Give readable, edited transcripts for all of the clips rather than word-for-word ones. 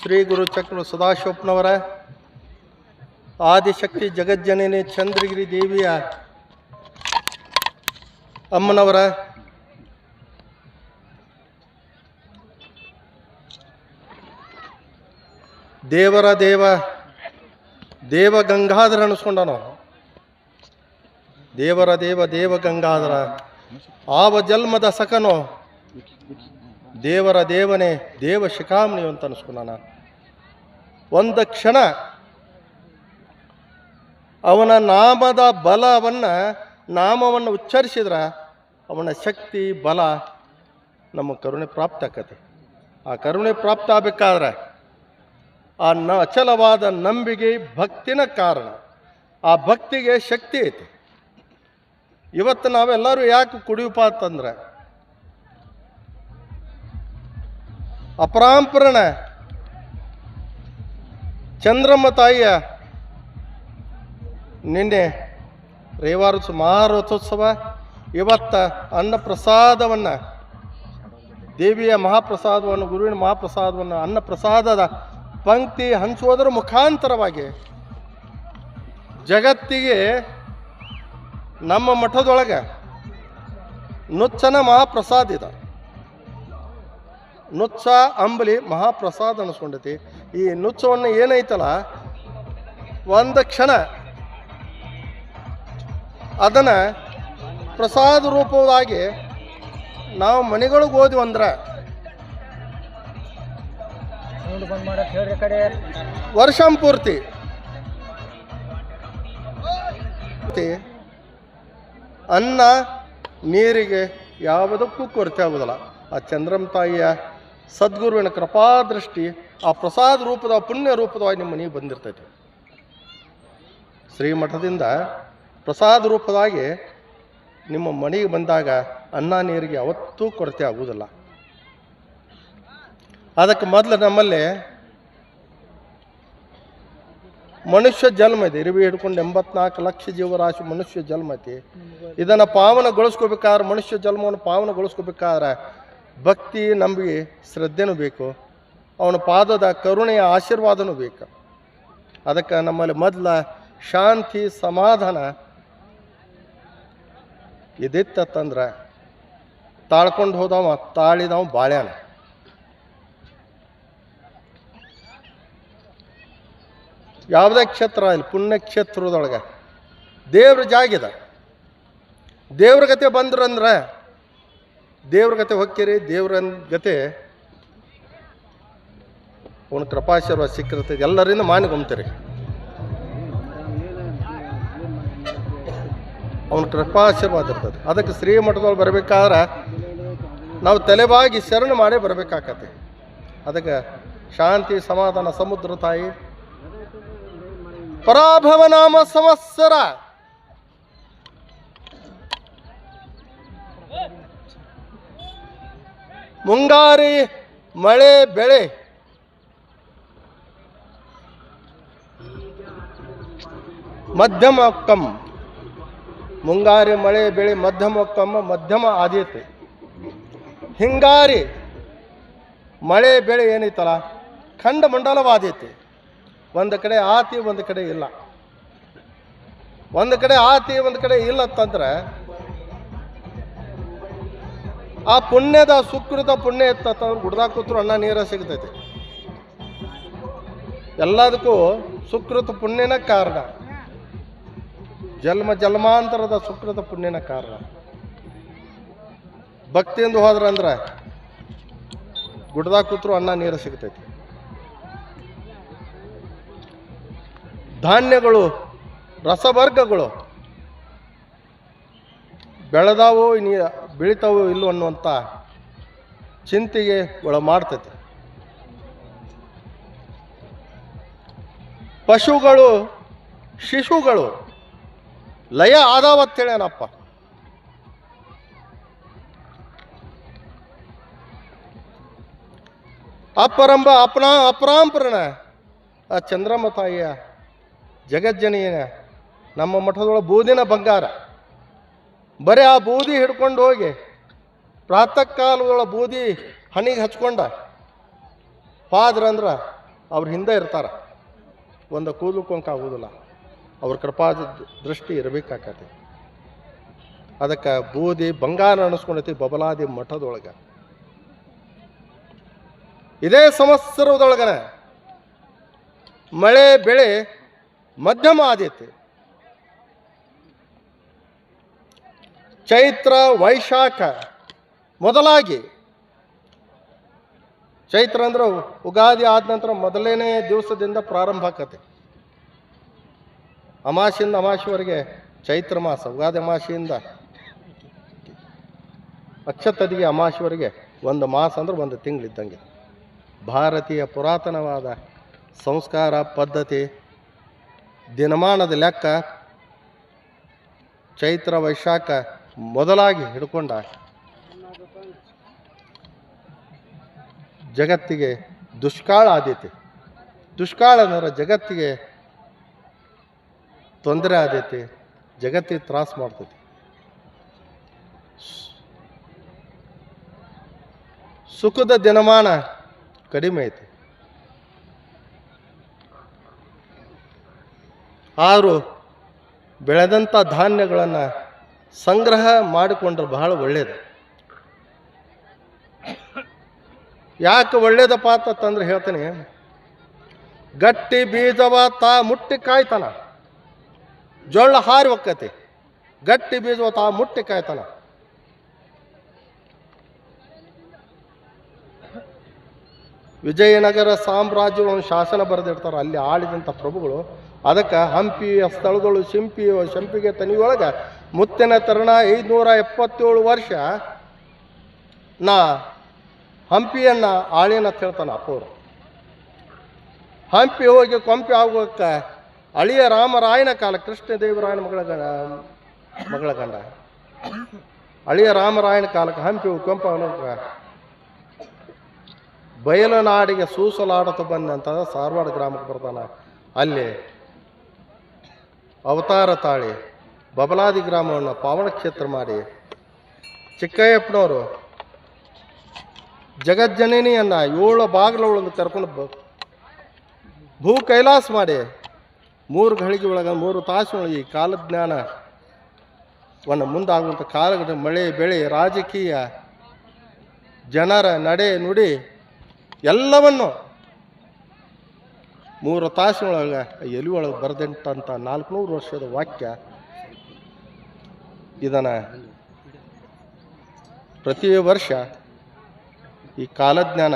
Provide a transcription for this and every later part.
ಶ್ರೀ ಗುರು ಚಕ್ರ ಸದಾಶಿವಪ್ಪನವರ ಆದಿಶಕ್ತಿ ಜಗಜ್ಜನನಿ ಚಂದ್ರಗಿರಿ ದೇವಿಯ ಅಮ್ಮನವರ ದೇವರ ದೇವ ದೇವ ಗಂಗಾಧರ ಅನಿಸ್ಕೊಂಡನು. ದೇವರ ದೇವ ದೇವ ಗಂಗಾಧರ ಆವ ಜನ್ಮದ ಸಕನು ದೇವರ ದೇವನೇ ದೇವ ಶಿಖಾಮಣಿ ಅಂತ ಅನಿಸ್ಕೊಂಡಾನ. ಒಂದು ಕ್ಷಣ ಅವನ ನಾಮದ ನಾಮವನ್ನು ಉಚ್ಚರಿಸಿದ್ರೆ ಅವನ ಶಕ್ತಿ ಬಲ ನಮ್ಮ ಕರುಣೆ ಪ್ರಾಪ್ತ ಆಕತೆ. ಆ ಕರುಣೆ ಪ್ರಾಪ್ತ ಆಗಬೇಕಾದ್ರೆ ಆ ಅಚಲವಾದ ನಂಬಿಕೆ ಭಕ್ತಿನ ಕಾರಣ. ಆ ಭಕ್ತಿಗೆ ಶಕ್ತಿ ಐತಿ. ಇವತ್ತು ನಾವೆಲ್ಲರೂ ಯಾಕೆ ಕುಡಿಯಪ್ಪ ಅಂತಂದ್ರೆ ಅಪರಾಂಪರಣ ಚಂದ್ರಮ್ಮ ತಾಯಿಯ ನಿನ್ನೆ ರೇವಾರ ಮಹಾರಥೋತ್ಸವ, ಇವತ್ತ ಅನ್ನಪ್ರಸಾದವನ್ನು ದೇವಿಯ ಮಹಾಪ್ರಸಾದವನ್ನು ಗುರುವಿನ ಮಹಾಪ್ರಸಾದವನ್ನು ಅನ್ನಪ್ರಸಾದದ ಪಂಕ್ತಿ ಹಂಚುವುದರ ಮುಖಾಂತರವಾಗಿ ಜಗತ್ತಿಗೆ ನಮ್ಮ ಮಠದೊಳಗೆ ನುಚ್ಚನ ಮಹಾಪ್ರಸಾದ ಇದೆ. ನುಚ್ಚ ಅಂಬಲಿ ಮಹಾಪ್ರಸಾದ ಅನಿಸ್ಕೊಂಡೈತಿ. ಈ ನುಚ್ಚವನ್ನು ಏನೈತಲ್ಲ ಒಂದು ಕ್ಷಣ ಅದನ್ನು ಪ್ರಸಾದ ರೂಪವಾಗಿ ನಾವು ಮನೆಗಳಿಗೆ ಹೋದ್ವಿ ಅಂದ್ರೆ ವರ್ಷಂಪೂರ್ತಿ ಅನ್ನ ನೀರಿಗೆ ಯಾವುದಕ್ಕೂ ಕೊರತೆ ಆಗೋದಿಲ್ಲ. ಆ ಚಂದ್ರಮ್ಮ ತಾಯಿಯ ಸದ್ಗುರುವಿನ ಕೃಪಾದೃಷ್ಟಿ ಆ ಪ್ರಸಾದ ರೂಪದ ಪುಣ್ಯ ರೂಪದವಾಗಿ ನಿಮ್ಮ ಮನೆಗೆ ಬಂದಿರ್ತೈತೆ. ಶ್ರೀಮಠದಿಂದ ಪ್ರಸಾದ ರೂಪದಾಗಿ ನಿಮ್ಮ ಮನೆಗೆ ಬಂದಾಗ ಅನ್ನ ನೀರಿಗೆ ಯಾವತ್ತೂ ಕೊರತೆ ಆಗುವುದಿಲ್ಲ. ಅದಕ್ಕೆ ಮೊದಲು ನಮ್ಮಲ್ಲಿ ಮನುಷ್ಯ ಜನ್ಮ ಇದೆ. ಇರುವೆ ಹಿಡ್ಕೊಂಡು 84 ಲಕ್ಷ ಜೀವರಾಶಿ ಮನುಷ್ಯ ಜನ್ಮ ಐತಿ. ಇದನ್ನು ಪಾವನಗೊಳಿಸ್ಕೋಬೇಕಾದ್ರೆ ಮನುಷ್ಯ ಜನ್ಮವನ್ನು ಪಾವನಗೊಳಿಸ್ಕೋಬೇಕಾದ್ರೆ ಭಕ್ತಿ ನಂಬಿಕೆ ಶ್ರದ್ಧೆನೂ ಬೇಕು. ಅವನ ಪಾದದ ಕರುಣೆಯ ಆಶೀರ್ವಾದನೂ ಬೇಕು. ಅದಕ್ಕೆ ನಮ್ಮಲ್ಲಿ ಮೊದಲ ಶಾಂತಿ ಸಮಾಧಾನ ಇದಿತ್ತಂದ್ರೆ ತಾಳ್ಕೊಂಡು ಹೋದವ ತಾಳಿದವ ಬಾಳ್ಯಾನ. ಯಾವುದೇ ಕ್ಷೇತ್ರ ಇಲ್ಲಿ ಪುಣ್ಯಕ್ಷೇತ್ರದೊಳಗೆ ದೇವ್ರ ಜಾಗಿದೆ. ದೇವ್ರ ಗತೆ ಬಂದ್ರಂದ್ರೆ ದೇವ್ರ ಗತೆ ಹೊಕ್ಕಿರಿ. ದೇವ್ರ ಗತೆ ಅವನ ಕೃಪಾಶೀರ್ವಾದ ಸಿಕ್ಕಿರ್ತೈತಿ. ಎಲ್ಲರಿಂದ ಮಾನಿಗೊಂಬ್ತೀರಿ. ಅವನ ಕೃಪಾಶೀರ್ವಾದ ಇರ್ತದೆ. ಅದಕ್ಕೆ ಶ್ರೀಮಠದೊಳಗೆ ಬರಬೇಕಾದ್ರೆ ನಾವು ತಲೆಬಾಗಿ ಶರಣು ಮಾಡೇ ಬರಬೇಕಾಗತ್ತೆ. ಅದಕ್ಕೆ ಶಾಂತಿ ಸಮಾಧಾನ ಸಮುದ್ರ ತಾಯಿ ಪರಾಭವ ನಾಮ ಸಂವತ್ಸರ ಮುಂಗಾರಿ ಮಳೆ ಬೆಳೆ ಮಧ್ಯಮ ಮುಂಗಾರಿ ಮಳೆ ಬೆಳೆ ಮಧ್ಯಮ ಆದೀತೆ. ಹಿಂಗಾರಿ ಮಳೆ ಬೆಳೆ ಏನೈತಲ್ಲ ಖಂಡ ಮಂಡಲವಾದೈತಿ. ಒಂದು ಕಡೆ ಆತಿ ಒಂದು ಕಡೆ ಇಲ್ಲ. ಒಂದು ಕಡೆ ಆತಿ ಒಂದು ಕಡೆ ಇಲ್ಲ ಅಂತಂದ್ರೆ ಆ ಪುಣ್ಯದ ಸುಕೃತ ಪುಣ್ಯ ಇತ್ತಂದ್ರೆ ಗುಡ್ದಾಗ ಕೂತ್ರು ಅನ್ನ ನೀರ ಸಿಗ್ತೈತಿ. ಎಲ್ಲದಕ್ಕೂ ಸುಕೃತ ಪುಣ್ಯನ ಕಾರಣ. ಜನ್ಮಾಂತರದ ಸುಕೃತ ಪುಣ್ಯನ ಕಾರಣ. ಭಕ್ತಿಯಿಂದ ಹೋದ್ರಂದ್ರೆ ಗುಡ್ದಾಗ ಕೂತ್ರು ಅನ್ನ ನೀರು ಸಿಗ್ತೈತಿ. ಧಾನ್ಯಗಳು ರಸವರ್ಗಗಳು ಬೆಳೆದಾವೋ ಬೆಳಿತಾವೋ ಇಲ್ಲೋ ಅನ್ನುವಂಥ ಚಿಂತೆಗೆ ಒಳ ಮಾಡ್ತೈತಿ. ಪಶುಗಳು ಶಿಶುಗಳು ಲಯ ಆದಾವತ್ತೇಳೇನಪ್ಪ. ಅಪರಾಂಪರಣ ಆ ಚಂದ್ರಮ್ಮ ತಾಯಿಯ ಜಗಜ್ಜನಿಯ ನಮ್ಮ ಮಠದೊಳಗೆ ಬೂದಿನ ಬಂಗಾರ. ಬರೀ ಆ ಬೂದಿ ಹಿಡ್ಕೊಂಡು ಹೋಗಿ ಪ್ರಾತಃ ಕಾಲದೊಳಗೆ ಬೂದಿ ಹಣಿಗೆ ಹಚ್ಕೊಂಡ ಪಾದ್ರ ಅಂದ್ರೆ ಅವ್ರ ಹಿಂದೆ ಇರ್ತಾರೆ, ಒಂದು ಕೂದಲು ಕೊಂಕ ಆಗೋದಿಲ್ಲ, ಅವ್ರ ಕೃಪಾ ದೃಷ್ಟಿ ಇರಬೇಕಾಕತಿ. ಅದಕ್ಕೆ ಬೂದಿ ಬಂಗಾರ ಅನಿಸ್ಕೊಂಡೈತಿ ಬಬಲಾದಿ ಮಠದೊಳಗೆ. ಇದೇ ಸಂವತ್ಸರದೊಳಗನ ಮಳೆ ಬೆಳೆ ಮಧ್ಯಮ ಆದೈತಿ. ಚೈತ್ರ ವೈಶಾಖ ಮೊದಲಾಗಿ, ಚೈತ್ರ ಅಂದ್ರೆ ಉಗಾದಿ ಆದ ನಂತರ ಮೊದಲನೇ ದಿವಸದಿಂದ ಪ್ರಾರಂಭ ಆಕತಿ. ಅಮಾಸೆಯಿಂದ ಅಮಾಸೆವರೆಗೆ ಚೈತ್ರ ಮಾಸ, ಉಗಾದಿ ಅಮಾಸೆಯಿಂದ ಅಕ್ಷತದಿಗೆ ಅಮಾಸೆವರೆಗೆ ಒಂದು ಮಾಸ ಅಂದ್ರೆ ಒಂದು ತಿಂಗಳಿದ್ದಂಗೆ. ಭಾರತೀಯ ಪುರಾತನವಾದ ಸಂಸ್ಕಾರ ಪದ್ಧತಿ ದಿನಮಾನದ ಲೆಕ್ಕ ಚೈತ್ರ ವೈಶಾಖ ಮೊದಲಾಗಿ ಹಿಡ್ಕೊಂಡ ಜಗತ್ತಿಗೆ ದುಷ್ಕಾಳ ಆದೈತಿ. ದುಷ್ಕಾಳ ಅಂದ್ರೆ ಜಗತ್ತಿಗೆ ತೊಂದರೆ ಆದೈತಿ, ಜಗತ್ತಿಗೆ ತ್ರಾಸ ಮಾಡ್ತೈತಿ. ಸುಖದ ದಿನಮಾನ ಕಡಿಮೆ ಐತಿ. ಆದರೂ ಬೆಳೆದಂಥ ಧಾನ್ಯಗಳನ್ನು ಸಂಗ್ರಹ ಮಾಡಿಕೊಂಡ್ರೆ ಬಹಳ ಒಳ್ಳೆಯದು. ಯಾಕೆ ಒಳ್ಳೇದಪ್ಪ ಅಂತಂದ್ರೆ ಹೇಳ್ತೀನಿ, ಗಟ್ಟಿ ಬೀಜವ ತಾ ಮುಟ್ಟಿ ಕಾಯ್ತಾನ, ಜೋಳ ಹಾರಿ ಒಕ್ಕತಿ. ಗಟ್ಟಿ ಬೀಜವ ತಾ ಮುಟ್ಟಿ ಕಾಯ್ತಾನ. ವಿಜಯನಗರ ಸಾಮ್ರಾಜ್ಯವನ್ನು ಶಾಸನ ಬರೆದಿರ್ತಾರೆ, ಅಲ್ಲಿ ಆಳಿದಂಥ ಪ್ರಭುಗಳು. ಅದಕ್ಕೆ ಹಂಪಿ ಸ್ಥಳಗಳು ಶಂಪಿಗೆ ತನಿಯೊಳಗೆ ಮುತ್ತಿನ ತರಣ 577 ವರ್ಷ ನಾ ಹಂಪಿಯನ್ನು ಆಳಿನ ಹೇಳ್ತಾನೆ ಅಪ್ಪವರು. ಹಂಪಿ ಹೋಗಿ ಕೊಂಪಿ ಆಗೋಕ್ಕೆ ಅಳಿಯ ರಾಮರಾಯನ ಕಾಲ, ಕೃಷ್ಣದೇವರಾಯನ ಮಗಳ ಗಂಡ ಅಳಿಯ ರಾಮರಾಯನ ಕಾಲಕ್ಕೆ ಹಂಪಿ ಕೊಂಪ ಬಯಲುನಾಡಿಗೆ ಸೂಸಲಾಡತ ಬಂದಂತ ಸಾರವಾಡ ಗ್ರಾಮಕ್ಕೆ ಬರ್ತಾನ. ಅಲ್ಲಿ ಅವತಾರ ತಾಳಿ ಬಬಲಾದಿ ಗ್ರಾಮವನ್ನು ಪಾವನ ಕ್ಷೇತ್ರ ಮಾಡಿ ಚಿಕ್ಕಯ್ಯಪ್ಪನವರು ಜಗಜ್ಜನನಿಯನ್ನು 7 ಬಾಗಿಲೊಳಗೆ ಕರ್ಕೊಂಡು ಭೂ ಕೈಲಾಸ ಮಾಡಿ 3 ಘಳಿಗೆ ಒಳಗೆ 3 ತಾಸಿನೊಳಗೆ ಈ ಕಾಲಜ್ಞಾನವನ್ನು ಮುಂದಾಗುವಂಥ ಕಾಲಘಟ್ಟ, ಮಳೆ ಬೆಳೆ, ರಾಜಕೀಯ, ಜನರ ನಡೆ ನುಡಿ ಎಲ್ಲವನ್ನು 3 ತಾಸಿನೊಳಗೆ ಎಲಿಯೊಳಗೆ ಬರೆದಂಥ 400 ವರ್ಷದ ವಾಕ್ಯ. ಇದನ್ನು ಪ್ರತಿ ವರ್ಷ ಈ ಕಾಲಜ್ಞಾನ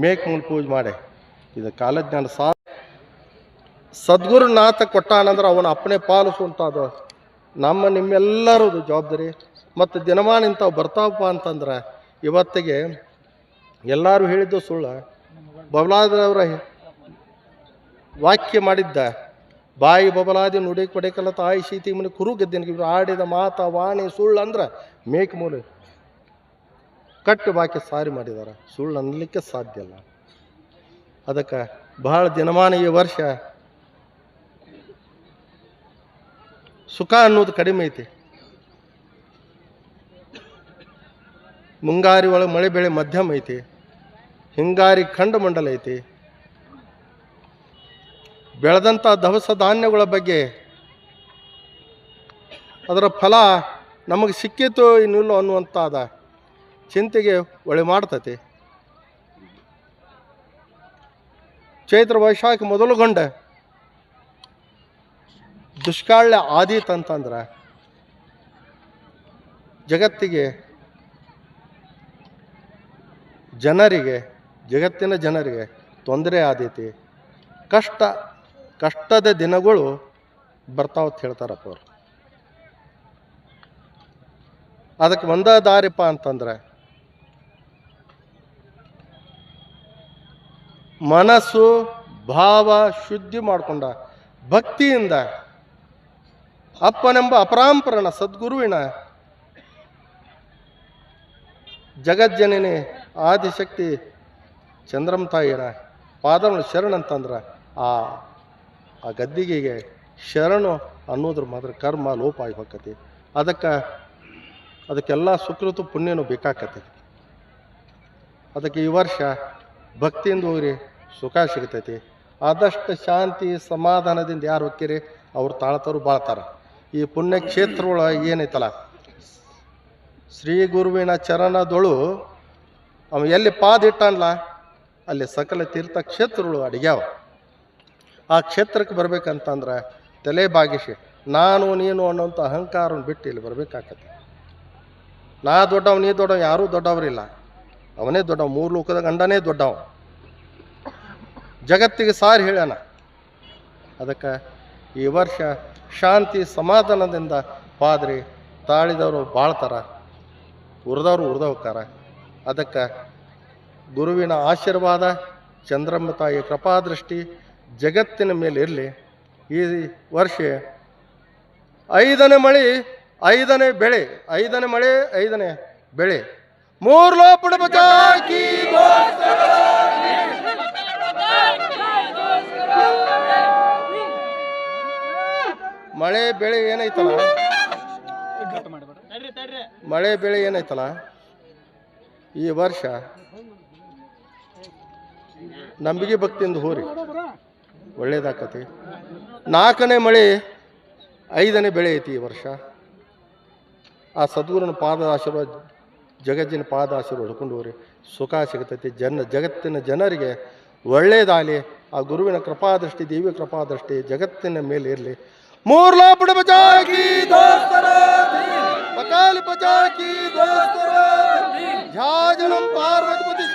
ಮೇಲ್ಮೂಲ ಪೂಜೆ ಮಾಡಿ ಇದು ಕಾಲಜ್ಞಾನ ಸದ್ಗುರುನಾಥ ಕೊಟ್ಟಾನಂದ್ರೆ ಅವನ ಅಪ್ಪಣೆ ಪಾಲಿಸುವಂಥದ್ದು ನಮ್ಮ ನಿಮ್ಮೆಲ್ಲರದು ಜವಾಬ್ದಾರಿ. ಮತ್ತು ದಿನಮಾನ ಇಂಥವು ಬರ್ತಾವಪ್ಪ ಅಂತಂದ್ರೆ ಇವತ್ತಿಗೆ ಎಲ್ಲರೂ ಹೇಳಿದ್ದು ಸುಳ್ಳು. ಬಬಲಾದವರ ವಾಕ್ಯ ಮಾಡಿದ್ದ ಬಾಯಿ ಬಬಲಾದಿ ನುಡಿ ಕೊಡೆಕಲ್ಲ ತಾಯಿ ಶೀತಿ ಮುನಿ ಕುರು ಗೆದ್ದಿನ ಆಡಿದ ಮಾತ ವಾಣಿ ಸುಳ್ಳು ಅಂದ್ರೆ ಮೇಲ್ಮೂಲ ಕಟ್ಟು ಬಾಕಿ ಸಾರಿ ಮಾಡಿದ್ದಾರೆ. ಸುಳ್ಳು ಅನ್ನಲಿಕ್ಕೆ ಸಾಧ್ಯ ಇಲ್ಲ. ಅದಕ್ಕೆ ಬಹಳ ದಿನಮಾನ ಈ ವರ್ಷ ಸುಖ ಅನ್ನೋದು ಕಡಿಮೆ ಐತಿ. ಮುಂಗಾರಿ ಒಳಗೆ ಮಳೆ ಬೆಳೆ ಮಧ್ಯಮ ಐತಿ, ಹಿಂಗಾರಿ ಖಂಡ ಮಂಡಲ ಐತಿ. ಬೆಳೆದಂಥ ದವಸ ಧಾನ್ಯಗಳ ಬಗ್ಗೆ ಅದರ ಫಲ ನಮಗೆ ಸಿಕ್ಕಿತು ಇನ್ನಿಲ್ಲೋ ಅನ್ನುವಂಥದ ಚಿಂತೆಗೆ ಒಳೆ ಮಾಡ್ತತಿ. ಚೈತ್ರ ವೈಶಾಖ ಮೊದಲುಗೊಂಡ ದುಷ್ಕಾಳ್ಯ ಆದೀತಂತಂದ್ರೆ ಜಗತ್ತಿಗೆ ಜಗತ್ತಿನ ಜನರಿಗೆ ತೊಂದರೆ ಆದೈತಿ. ಕಷ್ಟದ ದಿನಗಳು ಬರ್ತಾವತ್ ಹೇಳ್ತಾರಪ್ಪ ಅವರು. ಅದಕ್ಕೆ ಒಂದ ದಾರಿಪ್ಪ ಅಂತಂದ್ರೆ ಮನಸ್ಸು ಭಾವ ಶುದ್ಧಿ ಮಾಡಿಕೊಂಡ ಭಕ್ತಿಯಿಂದ ಅಪ್ಪನೆಂಬ ಅಪರಾಂಪರನ ಸದ್ಗುರುವಿನ ಜಗಜ್ಜನನಿ ಆದಿಶಕ್ತಿ ಚಂದ್ರಮ್ಮ ತಾಯಿನ ಪಾದಗಳು ಶರಣಂತಂದ್ರೆ ಆ ಗದ್ದಿಗೆಗೆ ಶರಣು ಅನ್ನೋದ್ರ ಮಾತ್ರ ಕರ್ಮ ಲೋಪ ಆಗಿ ಹೋಗ್ತತಿ. ಅದಕ್ಕೆ ಅದಕ್ಕೆಲ್ಲ ಸುಕೃತ ಪುಣ್ಯನೂ ಬೇಕಾಕತ್ತೈತಿ. ಅದಕ್ಕೆ ಈ ವರ್ಷ ಭಕ್ತಿಯಿಂದ ಹೋಗ್ರಿ, ಸುಖ ಸಿಗ್ತೈತಿ. ಆದಷ್ಟು ಶಾಂತಿ ಸಮಾಧಾನದಿಂದ ಯಾರು ಹೋಗ್ತೀರಿ ಅವ್ರು ತಾಳ್ತಾರು ಬಾಳ್ತಾರ. ಈ ಪುಣ್ಯಕ್ಷೇತ್ರದೊಳಗೆ ಏನೈತಲ್ಲ, ಶ್ರೀ ಗುರುವಿನ ಚರಣದೊಳು ಅವ ಎಲ್ಲಿ ಪಾದ ಇಟ್ಟನ್ಲ ಅಲ್ಲಿ ಸಕಲ ತೀರ್ಥ ಕ್ಷೇತ್ರಗಳು ಅಡಿಗ್ಯಾವ. ಆ ಕ್ಷೇತ್ರಕ್ಕೆ ಬರ್ಬೇಕಂತಂದ್ರೆ ತಲೆ ಬಾಗಿಸಿ ನಾನು ನೀನು ಅನ್ನೋಂಥ ಅಹಂಕಾರವನ್ನು ಬಿಟ್ಟು ಇಲ್ಲಿ ಬರ್ಬೇಕಾಗತ್ತೆ. ನಾ ದೊಡ್ಡವ ನೀ ದೊಡ್ಡವ, ಯಾರೂ ದೊಡ್ಡವರಿಲ್ಲ, ಅವನೇ ದೊಡ್ಡವ. ಮೂರು ಲೋಕದ ಗಂಡನೇ ದೊಡ್ಡವ, ಜಗತ್ತಿಗೆ ಸಾರಿ ಹೇಳ್ಯಾನ. ಅದಕ್ಕೆ ಈ ವರ್ಷ ಶಾಂತಿ ಸಮಾಧಾನದಿಂದ ಪಾದ್ರಿ ತಾಳಿದವರು ಬಾಳ್ತಾರ, ಉರಿದವರು ಉರಿದ ಹೋಗ್ತಾರ. ಅದಕ್ಕೆ ಗುರುವಿನ ಆಶೀರ್ವಾದ, ಚಂದ್ರಮ್ಮ ತಾಯಿ ಕೃಪಾದೃಷ್ಟಿ ಜಗತ್ತಿನ ಮೇಲೆ ಇರಲಿ. ಈ ವರ್ಷ 5ನೇ ಮಳೆ 5ನೇ ಬೆಳೆ, 5ನೇ ಮಳೆ 5ನೇ ಬೆಳೆ. ಮೂರು ಲೋಪಡ ಬಚಾಕಿ ಮಳೆ ಬೆಳೆ ಏನೈತಲ್ಲ, ಮಳೆ ಬೆಳೆ ಏನೈತಲ್ಲ ಈ ವರ್ಷ ನಂಬಿಕೆ ಭಕ್ತಿಯಿಂದ ಹೋರಿ, ಒಳ್ಳೇದಾಕತಿ. 4ನೇ ಮಳೆ 5ನೇ ಬೆಳೆ ಐತಿ ಈ ವರ್ಷ. ಆ ಸದ್ಗುರುನ ಪಾದ ಆಶೀರ್ವಾದ, ಜಗಜ್ಜಿನ ಪಾದ ಆಶೀರ್ವಾದ ಹಿಡ್ಕೊಂಡು ಹೋರಿ, ಸುಖ ಸಿಗ್ತೈತಿ. ಜಗತ್ತಿನ ಜನರಿಗೆ ಒಳ್ಳೇದಾಗಲಿ. ಆ ಗುರುವಿನ ಕೃಪಾದೃಷ್ಟಿ, ದೇವಿಯ ಕೃಪಾದೃಷ್ಟಿ ಜಗತ್ತಿನ ಮೇಲೆ ಇರಲಿ. ಮೂರು ಲಾಪಡ ಬಚಾಕಿ ದೋಸ್ತರ ಬಕಾಲಿ ಬಚಾಕಿ ದೋಸ್ತರ ಝಾಜನಂ ಪಾರ್ವತಿ